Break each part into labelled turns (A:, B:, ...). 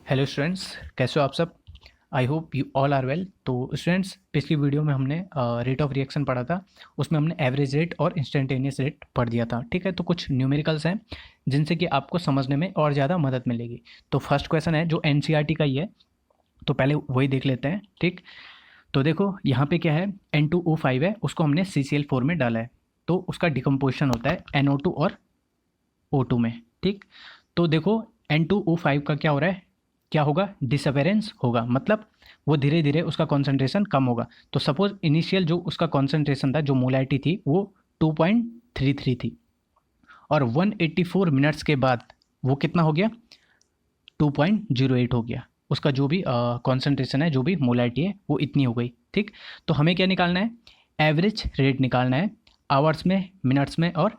A: Hello students, कैसे हो आप सब। I hope you all are well. तो स्टूडेंट्स, पिछली वीडियो में हमने रेट ऑफ रिएक्शन पढ़ा था। उसमें हमने एवरेज रेट और इंस्टेंटेनियस रेट पढ़ दिया था। ठीक है, तो कुछ न्यूमेरिकल्स हैं जिनसे कि आपको समझने में और ज़्यादा मदद मिलेगी। तो फर्स्ट क्वेश्चन है जो एनसीईआरटी का ही है, तो पहले वही देख लेते हैं। ठीक, तो देखो यहाँ पे क्या है, N2O5 है, उसको हमने CCl4 में डाला है, तो उसका डिकम्पोजिशन होता है NO2 और O2 में। ठीक, तो देखो N2O5 का क्या हो रहा है, क्या होगा, डिसअपेरेंस होगा, मतलब वो धीरे धीरे उसका कॉन्सेंट्रेशन कम होगा। तो सपोज इनिशियल जो उसका कॉन्सेंट्रेशन था, जो मोलैरिटी थी, वो 2.33 थी, और 184 मिनट्स के बाद वो कितना हो गया, 2.08 हो गया। उसका जो भी कॉन्सेंट्रेशन है, जो भी मोलैरिटी है, वो इतनी हो गई। ठीक, तो हमें क्या निकालना है, एवरेज रेट निकालना है, आवर्स में, मिनट्स में और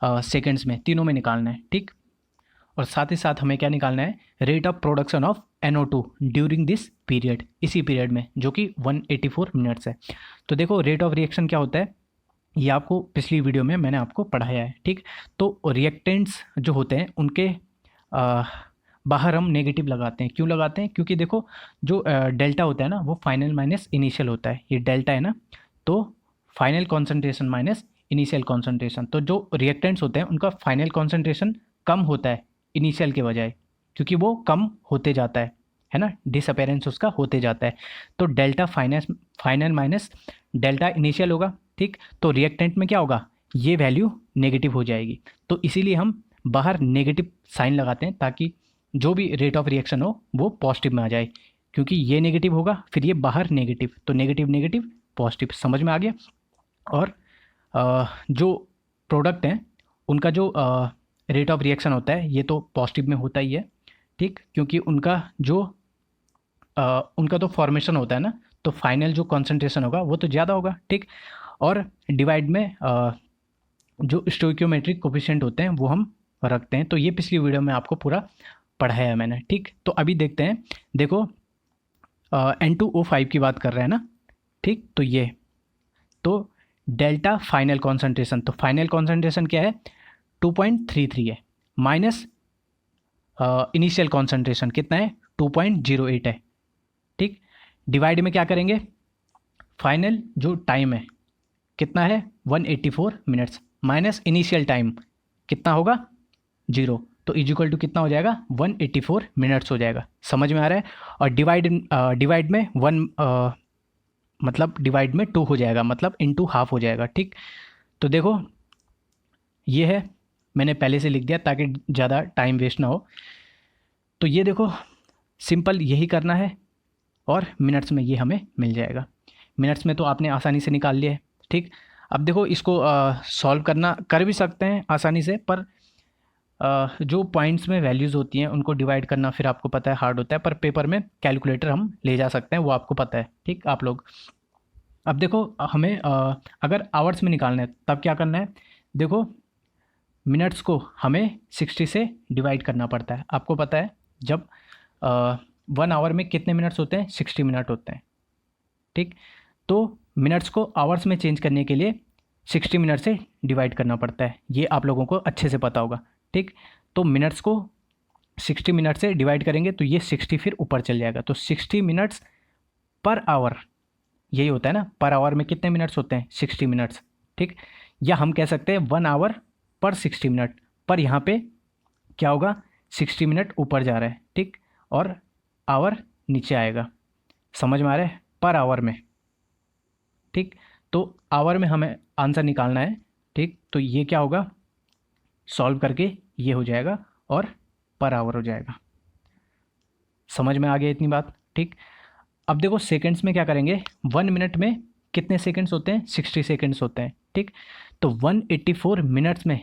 A: सेकेंड्स में, तीनों में निकालना है। ठीक, और साथ ही साथ हमें क्या निकालना है, rate of production of NO2 during this period, इसी पीरियड में, जो कि 184 मिनट्स है। तो देखो रेट ऑफ रिएक्शन क्या होता है, ये आपको पिछली वीडियो में मैंने आपको पढ़ाया है। ठीक, तो रिएक्टेंट्स जो होते हैं उनके आ, बाहर हम नेगेटिव लगाते हैं। क्यों लगाते हैं, क्योंकि देखो जो डेल्टा होता है ना, वो फाइनल माइनस इनिशियल होता है। ये डेल्टा है ना, तो final concentration minus initial concentration. तो जो रिएक्टेंट्स होते हैं उनका फाइनल कॉन्सेंट्रेशन कम होता है इनिशियल के बजाय, क्योंकि वो कम होते जाता है ना, डिसअपेरेंस उसका होते जाता है। तो delta final minus delta initial होगा। ठीक, तो रिएक्टेंट में क्या होगा, ये वैल्यू नेगेटिव हो जाएगी। तो इसीलिए हम बाहर नेगेटिव साइन लगाते हैं, ताकि जो भी रेट ऑफ रिएक्शन हो वो पॉजिटिव में आ जाए। क्योंकि ये नेगेटिव होगा, फिर ये बाहर नेगेटिव, तो नेगेटिव नेगेटिव पॉजिटिव, समझ में आ गया। और जो प्रोडक्ट हैं उनका जो रेट ऑफ रिएक्शन होता है, ये तो पॉजिटिव में होता ही है। ठीक, क्योंकि उनका तो फॉर्मेशन होता है ना, तो फाइनल जो कॉन्सेंट्रेशन होगा वो तो ज़्यादा होगा। ठीक, और डिवाइड में जो स्टोइकियोमेट्रिक कोफिशिएंट होते हैं वो हम रखते हैं। तो ये पिछली वीडियो में आपको पूरा पढ़ाया है मैंने। ठीक, तो अभी देखते हैं। देखो N2O5 की बात कर रहे हैं ना। ठीक, तो ये, तो डेल्टा फाइनल कॉन्सेंट्रेशन, तो फाइनल कॉन्सेंट्रेशन क्या है, 2.33 है, माइनस इनिशियल कॉन्सेंट्रेशन कितना है, 2.08 है। ठीक, डिवाइड में क्या करेंगे, फाइनल जो टाइम है कितना है, 184 मिनट्स, माइनस इनिशियल टाइम कितना होगा, 0, तो इज इक्वल टू कितना हो जाएगा, 184 मिनट्स हो जाएगा। समझ में आ रहा है। और डिवाइड में मतलब डिवाइड में 2 हो जाएगा, मतलब इनटू हाफ हो जाएगा। ठीक, तो देखो ये है, मैंने पहले से लिख दिया ताकि ज़्यादा टाइम वेस्ट ना हो। तो ये देखो, सिंपल यही करना है, और मिनट्स में ये हमें मिल जाएगा। मिनट्स में तो आपने आसानी से निकाल लिया है। ठीक, अब देखो इसको सॉल्व करना कर भी सकते हैं आसानी से, पर जो पॉइंट्स में वैल्यूज़ होती हैं उनको डिवाइड करना फिर आपको पता है हार्ड होता है, पर पेपर में कैलकुलेटर हम ले जा सकते हैं, वो आपको पता है। ठीक, आप लोग अब देखो, हमें अगर आवर्स में निकालना है तब क्या करना है, देखो मिनट्स को हमें 60 से डिवाइड करना पड़ता है। आपको पता है जब 1 आवर में कितने मिनट्स होते हैं, 60 मिनट होते हैं। ठीक, तो मिनट्स को आवर्स में चेंज करने के लिए 60 मिनट से डिवाइड करना पड़ता है, ये आप लोगों को अच्छे से पता होगा। ठीक, तो मिनट्स को 60 मिनट से डिवाइड करेंगे तो ये 60 फिर ऊपर चल जाएगा, तो 60 मिनट्स पर आवर, यही होता है ना, पर आवर में कितने मिनट्स होते हैं, 60 मिनट्स। ठीक, या हम कह सकते हैं 1 आवर पर 60 मिनट, पर यहाँ पे क्या होगा, 60 मिनट ऊपर जा रहा है। ठीक, और आवर नीचे आएगा। समझ में आ रहा है, पर आवर में। ठीक, तो आवर में हमें आंसर निकालना है। ठीक, तो ये क्या होगा, सॉल्व करके ये हो जाएगा और पर आवर हो जाएगा। समझ में आ गया इतनी बात। ठीक, अब देखो सेकंड्स में क्या करेंगे, 1 मिनट में कितने सेकंड्स होते हैं, 60 सेकंड्स होते हैं। ठीक, तो 184 मिनट्स में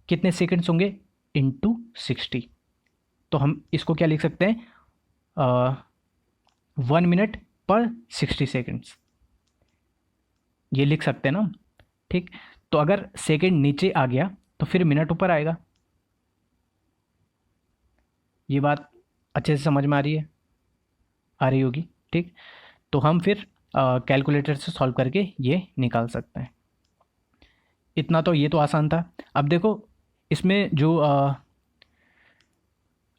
A: कितने सेकंड्स होंगे, इंटू 60। तो हम इसको क्या लिख सकते हैं, 1 मिनट पर 60 सेकंड्स, ये लिख सकते हैं ना। ठीक, तो अगर सेकंड नीचे आ गया तो फिर मिनट ऊपर आएगा। ये बात अच्छे से समझ में आ रही है, आ रही होगी। ठीक, तो हम फिर कैलकुलेटर से सॉल्व करके ये निकाल सकते हैं। इतना तो, ये तो आसान था। अब देखो इसमें जो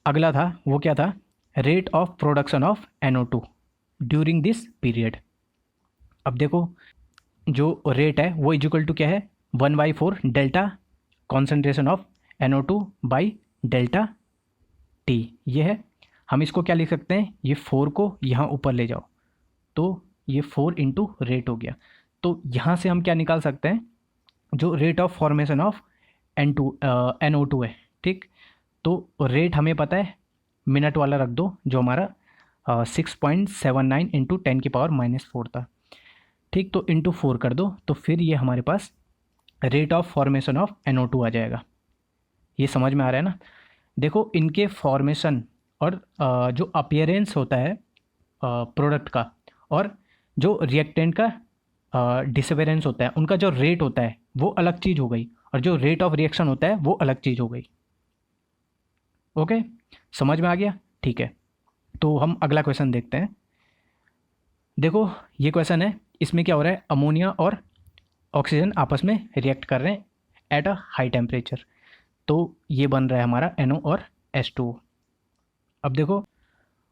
A: अगला था वो क्या था, rate of production of NO2 during this period. अब देखो जो रेट है वो इक्वल टू क्या है, 1/4 delta concentration of NO2 by delta T, ये है। हम इसको क्या लिख सकते हैं, ये 4 को यहाँ ऊपर ले जाओ तो ये 4 इंटू रेट हो गया। तो यहाँ से हम क्या निकाल सकते हैं, जो rate of formation of NO2 है, ठीक। तो रेट हमें पता है, मिनट वाला रख दो जो हमारा 6.79 इंटू 10⁻⁻4 था, ठीक। तो इंटू 4 कर दो तो फिर ये हमारे पास rate of formation of NO2 आ जाएगा। ये समझ में आ रहा है ना। देखो इनके फॉर्मेशन और जो अपीयरेंस होता है प्रोडक्ट का, और जो रिएक्टेंट का डिसअपेरेंस होता है, उनका जो रेट होता है वो अलग चीज़ हो गई, और जो रेट ऑफ रिएक्शन होता है वो अलग चीज़ हो गई। ओके, समझ में आ गया, ठीक है। तो हम अगला क्वेश्चन देखते हैं। देखो ये क्वेश्चन है, इसमें क्या हो रहा है, अमोनिया और ऑक्सीजन आपस में रिएक्ट कर रहे हैं एट अ हाई टेम्परेचर। तो ये बन रहा है हमारा NO और H2O। अब देखो,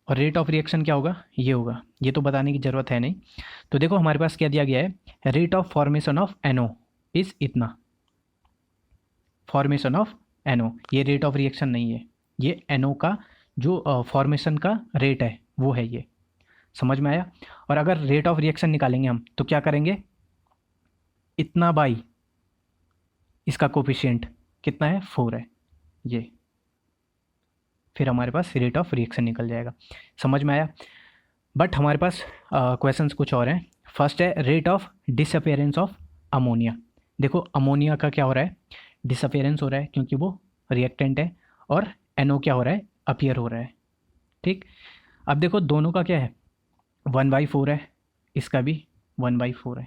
A: और रेट ऑफ रिएक्शन क्या होगा, ये होगा, ये तो बताने की ज़रूरत है नहीं। तो देखो हमारे पास क्या दिया गया है, rate of formation of NO is इतना, फॉर्मेशन ऑफ NO, ये रेट ऑफ रिएक्शन नहीं है, ये NO का जो फॉर्मेशन का रेट है वो है ये। समझ में आया। और अगर रेट ऑफ रिएक्शन निकालेंगे हम तो क्या करेंगे, इतना बाई इसका कोफिशिएंट कितना है, 4 है ये, फिर हमारे पास रेट ऑफ रिएक्शन निकल जाएगा। समझ में आया। बट हमारे पास क्वेश्चंस कुछ और हैं। फर्स्ट है rate of disappearance of ammonia. देखो अमोनिया का क्या हो रहा है, डिसअपेरेंस हो रहा है क्योंकि वो रिएक्टेंट है, और NO क्या हो रहा है, अपीयर हो रहा है, ठीक। अब देखो दोनों का क्या है, 1/4 है, इसका भी 1/4 है,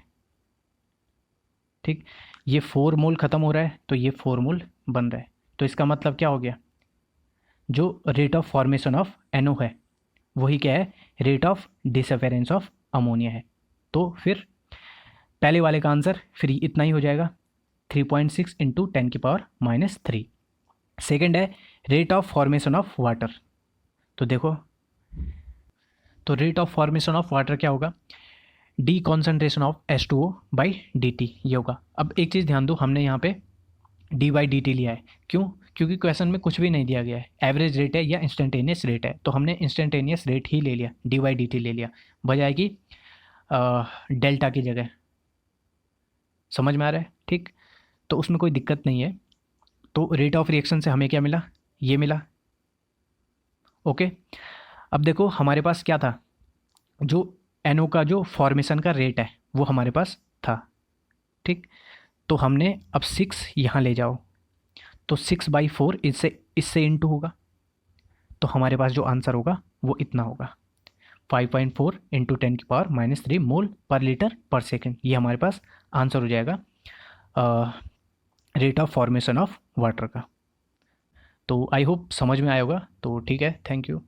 A: ठीक। ये 4 मोल ख़त्म हो रहा है तो ये 4 मोल बन रहा है। तो इसका मतलब क्या हो गया, जो rate of formation of NO है वही क्या है, rate of disappearance of ammonia है। तो फिर पहले वाले का आंसर फिर इतना ही हो जाएगा, 3.6 इंटू 10⁻³ सेकेंड है rate of formation of water. तो देखो, तो rate of formation of water क्या होगा, D concentration of H2O by dt, ये होगा। अब एक चीज़ ध्यान दो, हमने यहाँ पे d/dt लिया है, क्यों, क्योंकि क्वेश्चन में कुछ भी नहीं दिया गया है, एवरेज रेट है या इंस्टेंटेनियस रेट है, तो हमने इंस्टेंटेनियस रेट ही ले लिया, d/dt ले लिया बजाय कि डेल्टा की जगह। समझ में आ रहा है, ठीक। तो उसमें कोई दिक्कत नहीं है। तो रेट ऑफ रिएक्शन से हमें क्या मिला, ये मिला। ओके, अब देखो हमारे पास क्या था, जो NO का जो फॉर्मेशन का रेट है वो हमारे पास था, ठीक। तो हमने अब 6 यहाँ ले जाओ तो 6/4 इससे इंटू होगा, तो हमारे पास जो आंसर होगा वो इतना होगा, 5.4 इंटू 10⁻³ मोल पर लीटर पर सेकेंड। ये हमारे पास आंसर हो जाएगा rate of formation of water का। तो आई होप समझ में आया होगा। तो ठीक है, थैंक यू।